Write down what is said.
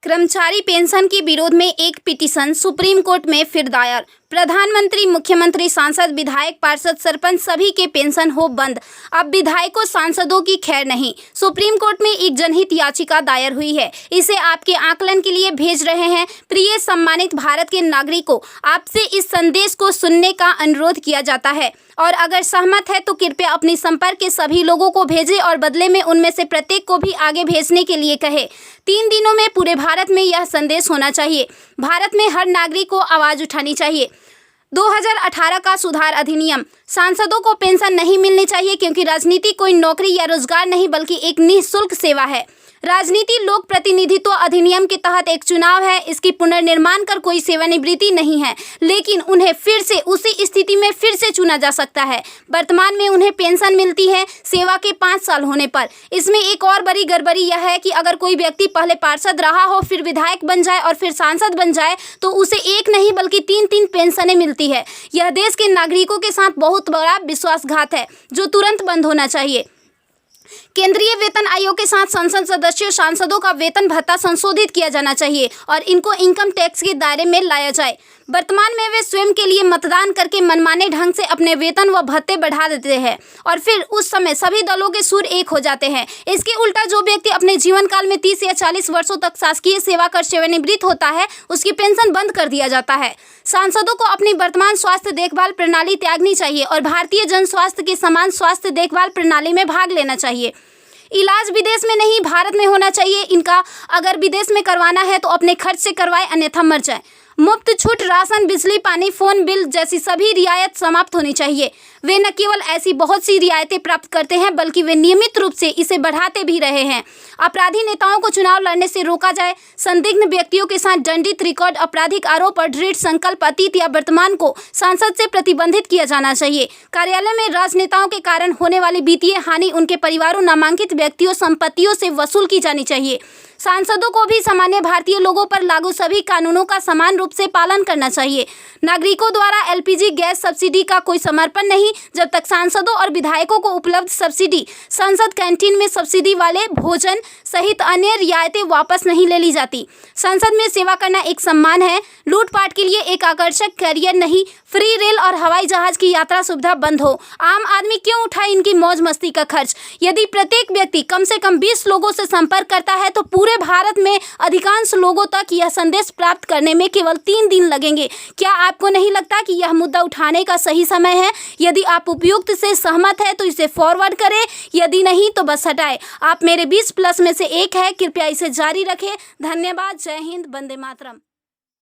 कर्मचारी पेंशन के विरोध में एक पिटीशन सुप्रीम कोर्ट में फिर दायर। प्रधानमंत्री, मुख्यमंत्री, सांसद, विधायक, पार्षद, सरपंच सभी के पेंशन हो बंद। अब विधायकों, सांसदों की खैर नहीं। सुप्रीम कोर्ट में एक जनहित याचिका दायर हुई है। इसे आपके आकलन के लिए भेज रहे हैं। प्रिय सम्मानित भारत के नागरिकों, आपसे इस संदेश को सुनने का अनुरोध किया जाता है और अगर सहमत है तो कृपया अपने संपर्क के सभी लोगों को भेजें और बदले में उनमें से प्रत्येक को भी आगे भेजने के लिए कहें। 3 दिनों में पूरे भारत में यह संदेश होना चाहिए। भारत में हर नागरिक को आवाज़ उठानी चाहिए। 2018 का सुधार अधिनियम। सांसदों को पेंशन नहीं मिलनी चाहिए क्योंकि राजनीति कोई नौकरी या रोजगार नहीं बल्कि एक निःशुल्क सेवा है। राजनीति लोक प्रतिनिधित्व अधिनियम के तहत एक चुनाव है। इसकी पुनर्निर्माण कर कोई सेवानिवृत्ति नहीं है, लेकिन उन्हें फिर से उसी स्थिति में फिर से चुना जा सकता है। वर्तमान में उन्हें पेंशन मिलती है सेवा के 5 साल होने पर। इसमें एक और बड़ी गड़बड़ी यह है कि अगर कोई व्यक्ति पहले पार्षद रहा हो, फिर विधायक बन जाए और फिर सांसद बन जाए तो उसे एक नहीं बल्कि 3-3 पेंशनें मिलती है। यह देश के नागरिकों के साथ बहुत बड़ा विश्वासघात है जो तुरंत बंद होना चाहिए। केंद्रीय वेतन आयोग के साथ संसद सदस्यों, सांसदों का वेतन भत्ता संशोधित किया जाना चाहिए और इनको इनकम टैक्स के दायरे में लाया जाए। वर्तमान में वे स्वयं के लिए मतदान करके मनमाने ढंग से अपने वेतन व भत्ते बढ़ा देते हैं और फिर उस समय सभी दलों के सुर एक हो जाते हैं। इसके उल्टा जो व्यक्ति अपने जीवन काल में 30 या 40 वर्षों तक शासकीय सेवा कर सेवानिवृत्त होता है, उसकी पेंशन बंद कर दिया जाता है। सांसदों को अपनी वर्तमान स्वास्थ्य देखभाल प्रणाली त्यागनी चाहिए और भारतीय जन स्वास्थ्य के समान स्वास्थ्य देखभाल प्रणाली में भाग लेना चाहिए। इलाज विदेश में नहीं, भारत में होना चाहिए इनका। अगर विदेश में करवाना है तो अपने खर्च से करवाए, अन्यथा मर जाए। मुफ्त छूट, राशन, बिजली, पानी, फोन बिल जैसी सभी रियायत समाप्त होनी चाहिए। वे न केवल ऐसी बहुत सी रियायतें प्राप्त करते हैं बल्कि वे नियमित रूप से इसे बढ़ाते भी रहे हैं। अपराधी नेताओं को चुनाव लड़ने से रोका जाए। संदिग्ध व्यक्तियों के साथ दंडित रिकॉर्ड, आपराधिक आरोप और दृढ़ संकल्प अतीत या वर्तमान को संसद से प्रतिबंधित किया जाना चाहिए। कार्यालय में राजनेताओं के कारण होने वाली वित्तीय हानि उनके परिवारों, नामांकित व्यक्तियों, संपत्तियों से वसूल की जानी चाहिए। सांसदों को भी सामान्य भारतीय लोगों पर लागू सभी कानूनों का समान रूप से पालन करना चाहिए। नागरिकों द्वारा एलपीजी गैस सब्सिडी का कोई समर्पण नहीं जब तक सांसदों और विधायकों को उपलब्ध सब्सिडी, संसद कैंटीन में सब्सिडी वाले भोजन सहित अन्य रियायतें वापस नहीं ले ली जाती। संसद में सेवा करना एक सम्मान है, लूटपाट के लिए एक आकर्षक करियर नहीं। फ्री रेल और हवाई जहाज की यात्रा सुविधा बंद हो। आम आदमी क्यों उठाए इनकी मौज मस्ती का खर्च? यदि प्रत्येक व्यक्ति कम से कम 20 लोगों से संपर्क करता है तो पूरे भारत में अधिकांश लोगों तक यह संदेश प्राप्त करने में केवल 3 दिन लगेंगे। क्या आपको नहीं लगता कि यह मुद्दा उठाने का सही समय है? यदि आप उपयुक्त से सहमत है तो इसे फॉरवर्ड करें, यदि नहीं तो बस हटाएं। आप मेरे 20+ में से एक है। कृपया इसे जारी रखें। धन्यवाद। जय हिंद। वंदे मातरम।